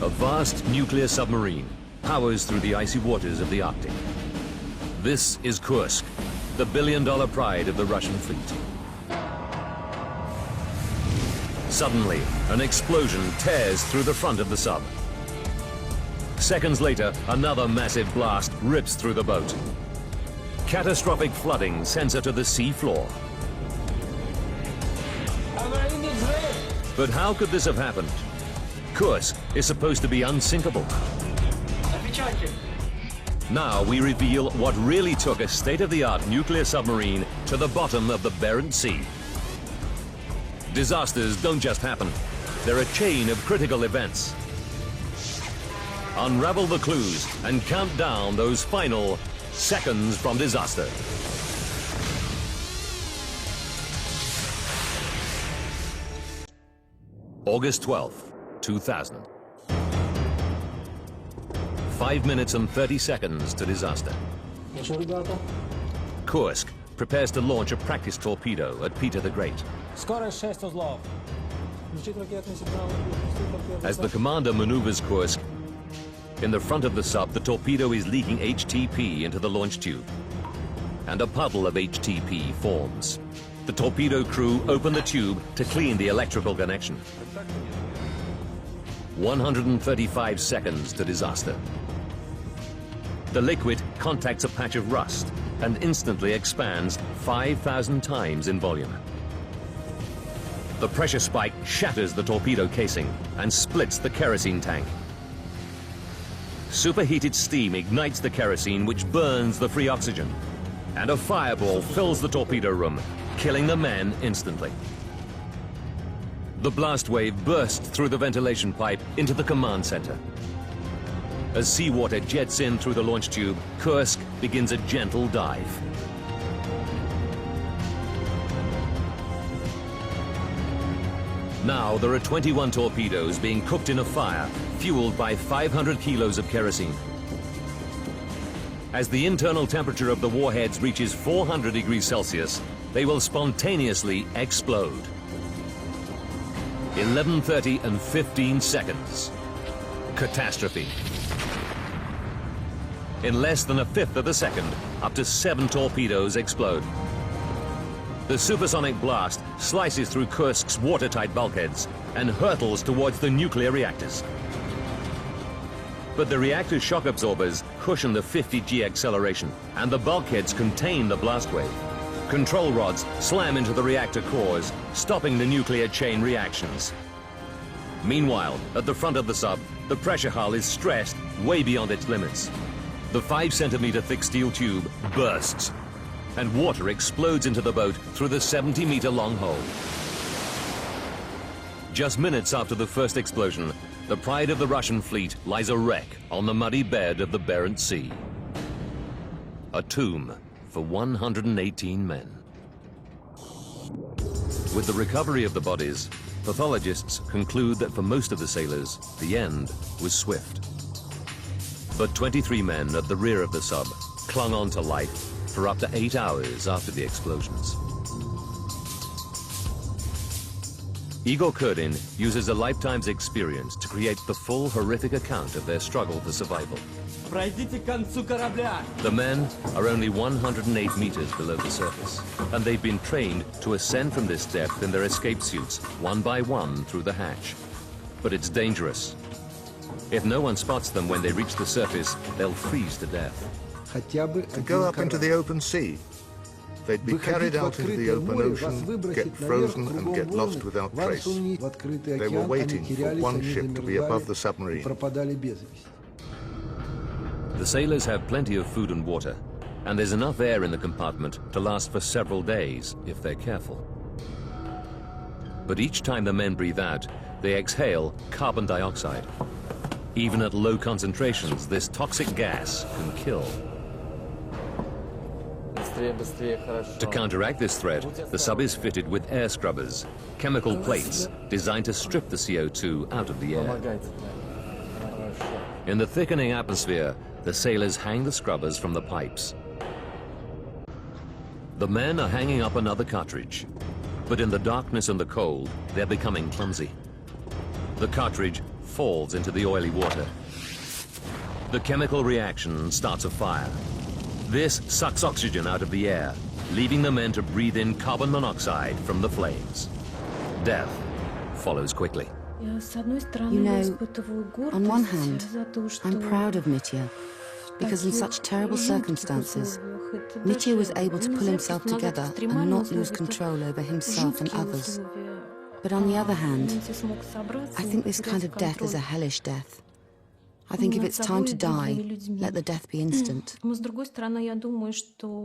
A vast nuclear submarine powers through the icy waters of the Arctic. This is Kursk, the billion-dollar pride of the Russian fleet. Suddenly, an explosion tears through the front of the sub. Seconds later, another massive blast rips through the boat. Catastrophic flooding sends her to the sea floor. But how could this have happened? Kursk is supposed to be unsinkable. Now we reveal what really took a state-of-the-art nuclear submarine to the bottom of the Barents Sea. Disasters don't just happen. They're a chain of critical events. Unravel the clues and count down those final seconds from disaster. August 12th, 2000. 5 minutes and 30 seconds to disaster. Kursk prepares to launch a practice torpedo at Peter the Great. As the commander maneuvers Kursk, in the front of the sub, the torpedo is leaking HTP into the launch tube, and a puddle of HTP forms. The torpedo crew open the tube to clean the electrical connection. 135 seconds to disaster. The liquid contacts a patch of rust and instantly expands 5,000 times in volume. The pressure spike shatters the torpedo casing and splits the kerosene tank. Superheated steam ignites the kerosene, which burns the free oxygen, and a fireball fills the torpedo room, killing the men instantly. The blast wave bursts through the ventilation pipe into the command center. As seawater jets in through the launch tube, Kursk begins a gentle dive. Now there are 21 torpedoes being cooked in a fire, fueled by 500 kilos of kerosene. As the internal temperature of the warheads reaches 400 degrees Celsius, they will spontaneously explode. 11:30 and 15 seconds. Catastrophe. In less than a fifth of a second, up to 7 torpedoes explode. The supersonic blast slices through Kursk's watertight bulkheads and hurtles towards the nuclear reactors. But the reactor shock absorbers cushion the 50G acceleration, and the bulkheads contain the blast wave. Control rods slam into the reactor cores, stopping the nuclear chain reactions. Meanwhile, at the front of the sub, the pressure hull is stressed way beyond its limits. The 5-centimeter thick steel tube bursts, and water explodes into the boat through the 70-meter long hole. Just minutes after the first explosion, the pride of the Russian fleet lies a wreck on the muddy bed of the Barents Sea. A tomb for 118 men. With the recovery of the bodies, pathologists conclude that for most of the sailors, the end was swift. But 23 men at the rear of the sub clung on to life for up to 8 hours after the explosions. Igor Kurdin uses a lifetime's experience to create the full horrific account of their struggle for survival. The men are only 108 meters below the surface, and they've been trained to ascend from this depth in their escape suits, one by one through the hatch. But it's dangerous. If no one spots them when they reach the surface, they'll freeze to death. To go up into the open sea. They'd be carried out into the open ocean, get frozen and get lost without trace. They were waiting for one ship to be above the submarine. The sailors have plenty of food and water, and there's enough air in the compartment to last for several days if they're careful. But each time the men breathe out, they exhale carbon dioxide. Even at low concentrations, this toxic gas can kill. To counteract this threat, the sub is fitted with air scrubbers, chemical plates designed to strip the CO2 out of the air. In the thickening atmosphere, the sailors hang the scrubbers from the pipes. The men are hanging up another cartridge, but in the darkness and the cold, they're becoming clumsy. The cartridge falls into the oily water. The chemical reaction starts a fire. This sucks oxygen out of the air, leaving the men to breathe in carbon monoxide from the flames. Death follows quickly. You know, on one hand, I'm proud of Mitya, because in such terrible circumstances, Mitya was able to pull himself together and not lose control over himself and others. But on the other hand, I think this kind of death is a hellish death. I think if it's time to die, let the death be instant.